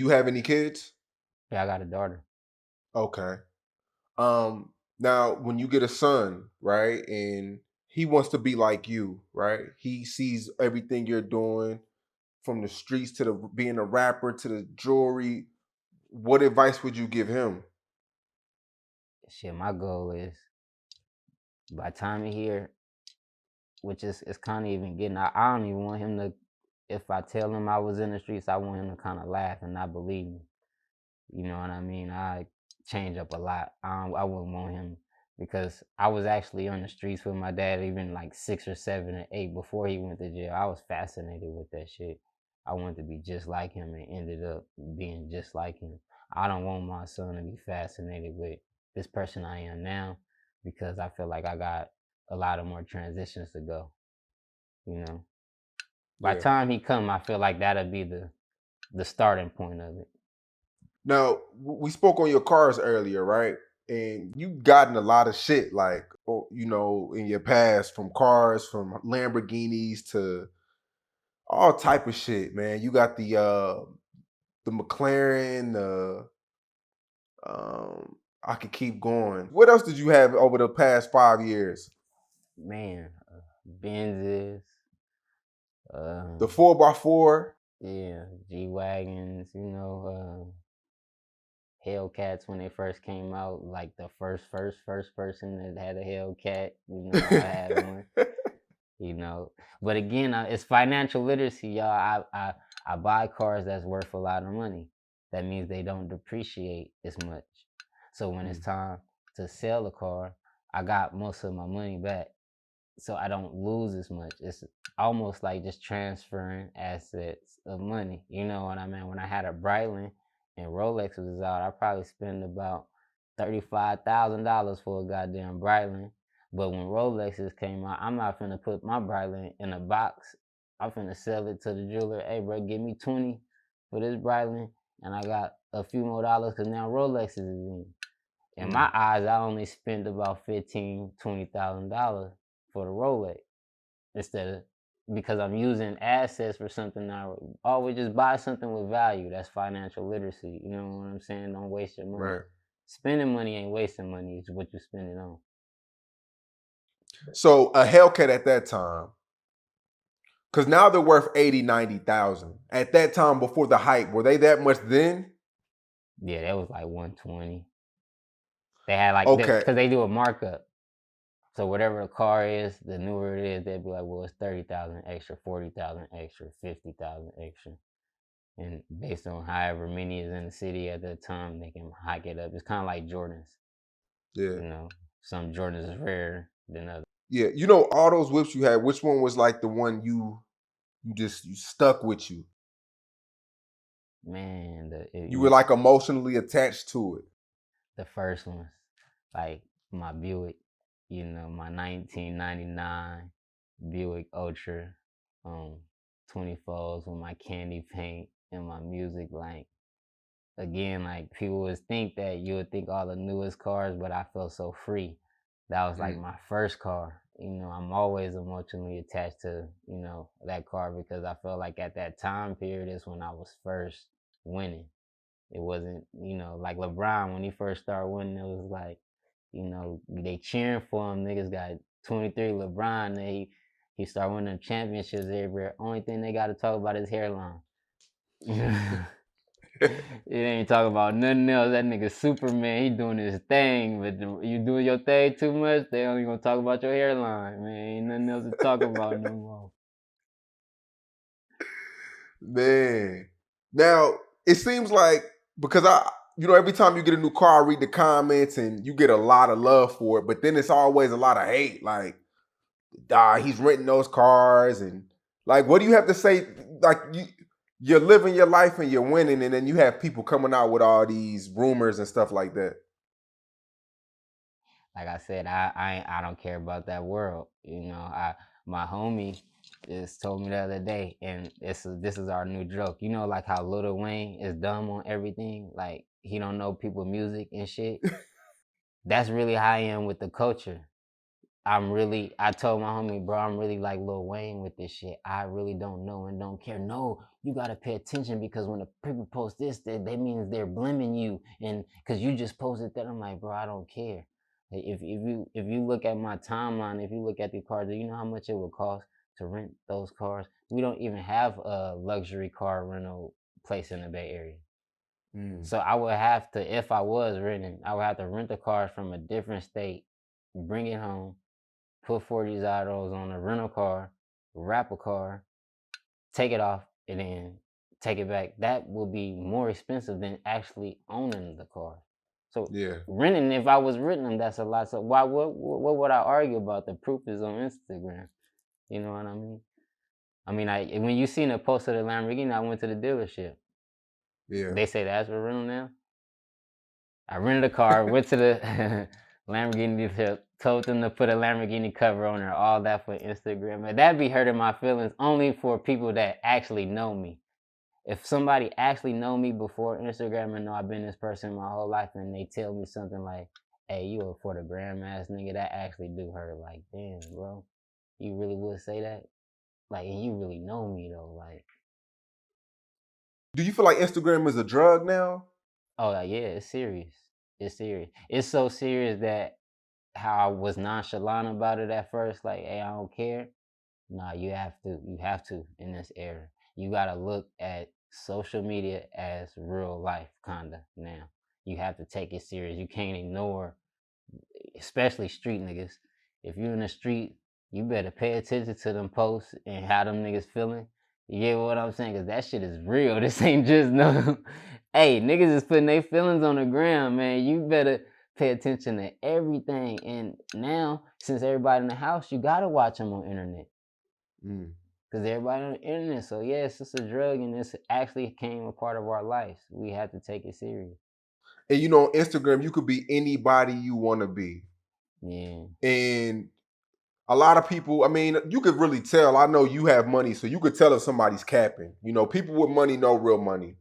you have any kids? Yeah, I got a daughter. Okay. Now when you get a son, right, and he wants to be like you, right? He sees everything you're doing from the streets to the being a rapper to the jewelry. What advice would you give him? Shit, my goal is by the time he here, which is it's kind of even getting. I don't even want him to. If I tell him I was in the streets, I want him to kind of laugh and not believe me. You know what I mean? I change up a lot. I wouldn't want him because I was actually on the streets with my dad even like 6 or 7 or 8 before he went to jail. I was fascinated with that shit. I wanted to be just like him and ended up being just like him. I don't want my son to be fascinated with this person I am now because I feel like I got a lot of more transitions to go. You know, by the Yeah. time he come, I feel like that'll be the starting point of it. Now we spoke on your cars earlier, right? And you've gotten a lot of shit, like in your past, from cars, from Lamborghinis to all type of shit, man. You got the McLaren, I could keep going. What else did you have over the past 5 years? Man, Benzes, The 4x4. yeah, G wagons, Hellcats when they first came out, like the first person that had a Hellcat, I had one, you know. But again, it's financial literacy, y'all. I buy cars that's worth a lot of money. That means they don't depreciate as much. So when it's Mm, time to sell a car, I got most of my money back. So I don't lose as much. It's almost like just transferring assets of money. You know what I mean? When I had a Breitling and Rolex was out, I probably spent about $35,000 for a goddamn Breitling. But when Rolexes came out, I'm not finna put my Breitling in a box. I'm finna sell it to the jeweler. Hey, bro, give me 20 for this Breitling, and I got a few more dollars because now Rolexes is in. In my mm. eyes, I only spent about $15,000-$20,000 for the Rolex instead of because I'm using assets for something now. Always just buy something with value. That's financial literacy. You know what I'm saying? Don't waste your money. Right. Spending money ain't wasting money. It's what you spend it on. So a Hellcat at that time, because now they're worth 80, 90,000. At that time, before the hype, were they that much then? Yeah, that was like 120. They had like Okay. because they do a markup. So whatever the car is, the newer it is, they'd be like, well, it's 30,000 extra, 40,000 extra, 50,000 extra. And based on however many is in the city at that time, they can hike it up. It's kind of like Jordans, Yeah. you know. Some Jordans is rarer than others. Yeah. All those whips you had, which one was like the one you stuck with you? Man, You were like emotionally attached to it. the first ones, like my Buick, my 1999 Buick Ultra, um, 24s with my candy paint and my music like again, like people would think that you would think all the newest cars, but I felt so free. That was like Mm. my first car. I'm always emotionally attached to, that car because I felt like at that time period is when I was first winning. It wasn't, like LeBron when he first started winning, it was like, they cheering for him. Niggas got 23 LeBron. He started winning championships everywhere. Only thing they got to talk about is hairline. It ain't talking about nothing else. That nigga Superman, he doing his thing, but you doing your thing too much, they only gonna talk about your hairline, man. Ain't nothing else to talk about no more. Man. Now, it seems like because every time you get a new car, I read the comments and you get a lot of love for it, but then it's always a lot of hate. Like, he's renting those cars and like, what do you have to say? Like, you're living your life and you're winning, and then you have people coming out with all these rumors and stuff like that. Like I said, I don't care about that world. My homie just told me the other day, and this is our new joke. Like how Lil Wayne is dumb on everything, like he don't know people music and shit. That's really how I am with the culture. I told my homie, bro, I'm really like Lil Wayne with this shit. I really don't know and don't care. No, you gotta pay attention because when the people post this, that means they're blaming you, and because you just posted that. I'm like, bro, I don't care. If you look at my timeline, if you look at the cars, do you know how much it would cost to rent those cars? We don't even have a luxury car rental place in the Bay Area. So I would have to, if I was renting, I would have to rent the car from a different state, bring it home, put 40 Zyros on a rental car, wrap a car, take it off, and then take it back. That will be more expensive than actually owning the car. So Yeah. renting, if I was renting them, that's a lot. So what would I argue about? The proof is on Instagram. You know what I mean? I mean, when you seen a post of the Lamborghini, I went to the dealership. Yeah. They say that's for rental now. I rented a car, went to the Lamborghini dealership, told them to put a Lamborghini cover on there, all that for Instagram. And that'd be hurting my feelings only for people that actually know me. If somebody actually know me before Instagram and know I've been this person my whole life and they tell me something like, hey, you a for the gram ass nigga, that actually do hurt. Like, damn, bro, you really would say that? Like, and you really know me though. Like, Do you feel like Instagram is a drug now? oh yeah, it's serious. It's serious. It's so serious that how I was nonchalant about it at first, like, hey, I don't care. Nah, you have to in this era. You gotta look at social media as real life, kinda now. You have to take it serious. You can't ignore, especially street niggas. If you're in the street, you better pay attention to them posts and how them niggas feeling. You get what I'm saying? Cause that shit is real. This ain't just no. Hey, niggas is putting their feelings on the ground, man. You better pay attention to everything. And now, since everybody in the house, you gotta watch them on internet. Cause everybody on the internet. So yes, it's a drug, and this actually became a part of our lives. We have to take it serious. And you know, on Instagram, you could be anybody you want to be. Yeah. And a lot of people, I mean, you could really tell. I know you have money, so you could tell if somebody's capping. You know, people with money know real money.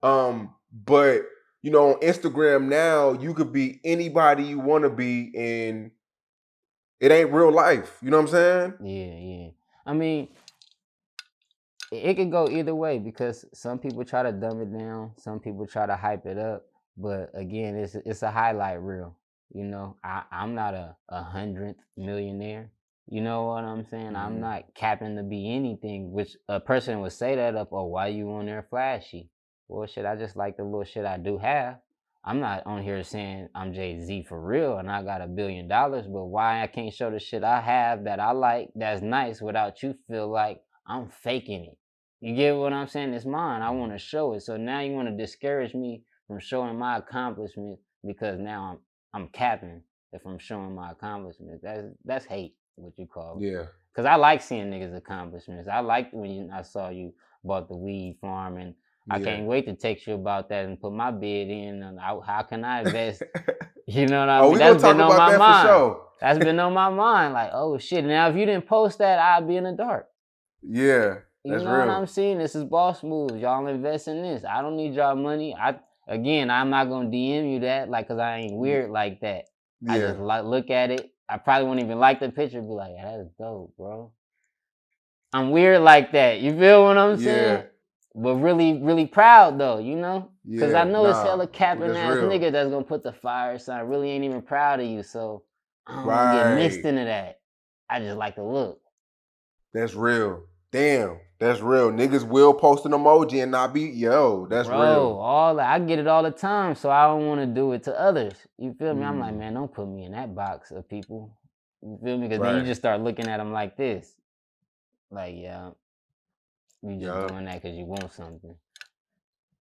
But you know, on Instagram now, you could be anybody you want to be, and it ain't real life. You know what I'm saying? Yeah, yeah. I mean, it could go either way because some people try to dumb it down, some people try to hype it up, but again, it's a highlight reel. You know, I'm not a hundredth millionaire. You know what I'm saying? I'm not capping to be anything, which a person would say that up, oh, why you on there flashy? Well, shit, I just like the little shit I do have. I'm not on here saying I'm Jay-Z for real and I got $1 billion, but why I can't show the shit I have that I like that's nice without you feel like I'm faking it? You get what I'm saying? It's mine. I want to show it. So now you want to discourage me from showing my accomplishments because now I'm capping if I'm showing my accomplishments. That's hate, what you call it. Yeah. Cause I like seeing niggas' accomplishments. I liked when I saw you bought the weed farm, and I can't wait to text you about that and put my bid in. And how can I invest? You know what I Oh, mean? we gonna That's talk been on about my that for mind. sure. That's been on my mind. Like, oh shit! Now if you didn't post that, I'd be in the dark. Yeah, You that's know what real. I'm saying? This is boss moves. Y'all invest in this. I don't need y'all money. I'm not gonna DM you that, like, cause I ain't weird like that. I Yeah. just look at it. I probably won't even like the picture. Be like, yeah, that's dope, bro. I'm weird like that. You feel what I'm saying? Yeah. But really, really proud though. You know, cause I Yeah. know it's Nah, hella capping that's ass real. nigga that's gonna put the fire sign. Really ain't even proud of you. So I don't want to get mixed Right. into that. I just like the look. That's real. Damn, that's real. Niggas will post an emoji and not be, yo, that's Bro, real. all that, I get it all the time, so I don't want to do it to others. You feel me? I'm like, man, don't put me in that box of people. You feel me? Because then you Right. just start looking at them like this, like, yeah, you just Yeah. doing that because you want something.